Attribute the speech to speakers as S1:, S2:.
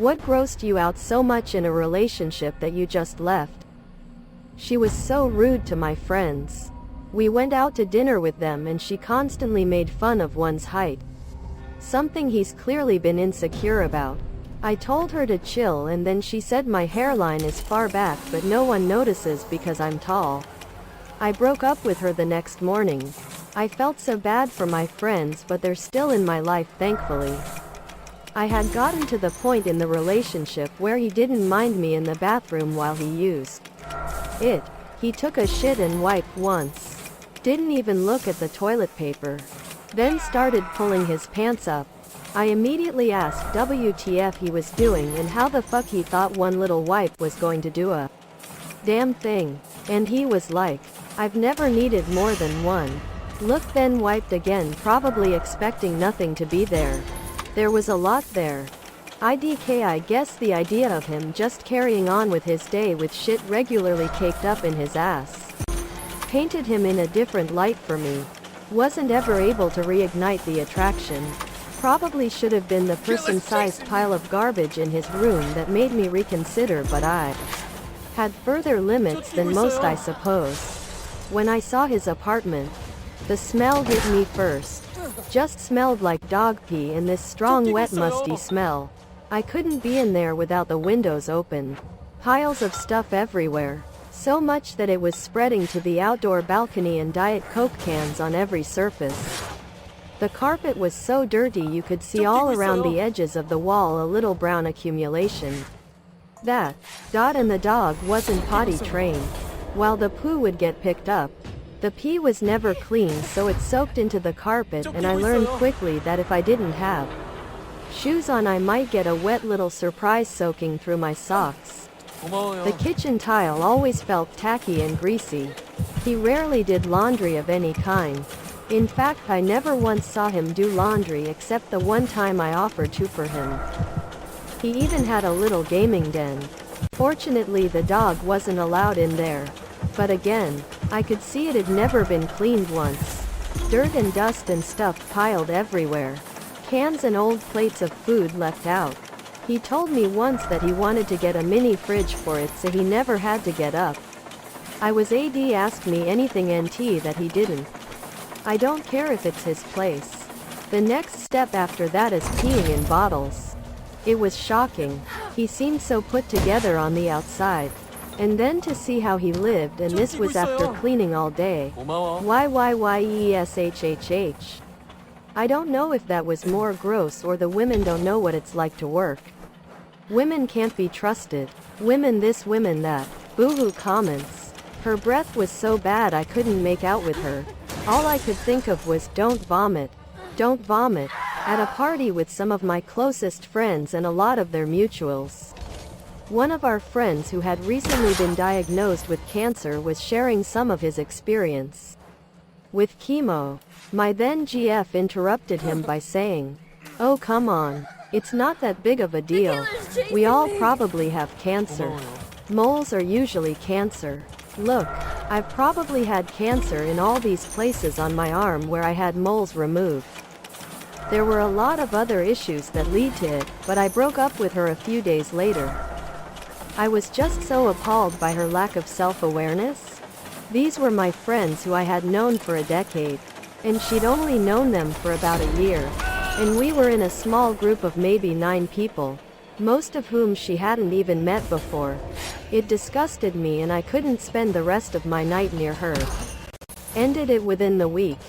S1: What grossed you out so much in a relationship that you just left? She was so rude to my friends. We went out to dinner with them and she constantly made fun of one's height. Something he's clearly been insecure about. I told her to chill and then she said my hairline is far back but no one notices because I'm tall. I broke up with her the next morning. I felt so bad for my friends but they're still in my life thankfully. I had gotten to the point in the relationship where he didn't mind me in the bathroom while he used it. He took a shit and wiped once. Didn't even look at the toilet paper. Then started pulling his pants up. I immediately asked WTF he was doing and how the fuck he thought one little wipe was going to do a damn thing. And he was like, I've never needed more than one. Look, then wiped again, probably expecting nothing to be there. There was a lot there. IDK, I guess the idea of him just carrying on with his day with shit regularly caked up in his ass painted him in a different light for me. Wasn't ever able to reignite the attraction. Probably should have been the person-sized pile of garbage in his room that made me reconsider, but I had further limits than most, I suppose. When I saw his apartment, the smell hit me first. Just smelled like dog pee and this strong wet musty smell. I couldn't be in there without the windows open. Piles of stuff everywhere. So much that it was spreading to the outdoor balcony and Diet Coke cans on every surface. The carpet was so dirty you could see all around the edges of the wall a little brown accumulation. That, Dot and the dog wasn't potty trained. While the poo would get picked up, the pee was never clean so it soaked into the carpet, and I learned quickly that if I didn't have shoes on I might get a wet little surprise soaking through my socks. The kitchen tile always felt tacky and greasy. He rarely did laundry of any kind. In fact, I never once saw him do laundry except the one time I offered to for him. He even had a little gaming den. Fortunately, the dog wasn't allowed in there. But again, I could see it had never been cleaned once. Dirt and dust and stuff piled everywhere. Cans and old plates of food left out. He told me once that he wanted to get a mini fridge for it so he never had to get up. I was asked me anything NT that he didn't. I don't care if it's his place. The next step after that is peeing in bottles. It was shocking. He seemed so put together on the outside. And then to see how he lived, and this was after cleaning all day. YYYESHHH. I don't know if that was more gross or the women don't know what it's like to work. Women can't be trusted. Women this, women that. Boohoo comments. Her breath was so bad I couldn't make out with her. All I could think of was don't vomit. Don't vomit. At a party with some of my closest friends and a lot of their mutuals. One of our friends who had recently been diagnosed with cancer was sharing some of his experience with chemo. My then GF interrupted him by saying, "Oh, come on. It's not that big of a deal. We all probably have cancer. Moles are usually cancer. Look, I've probably had cancer in all these places on my arm where I had moles removed." There were a lot of other issues that lead to it, but I broke up with her a few days later. I was just so appalled by her lack of self-awareness. These were my friends who I had known for a decade, and she'd only known them for about a year. And we were in a small group of maybe 9 people, most of whom she hadn't even met before. It disgusted me and I couldn't spend the rest of my night near her. Ended it within the week.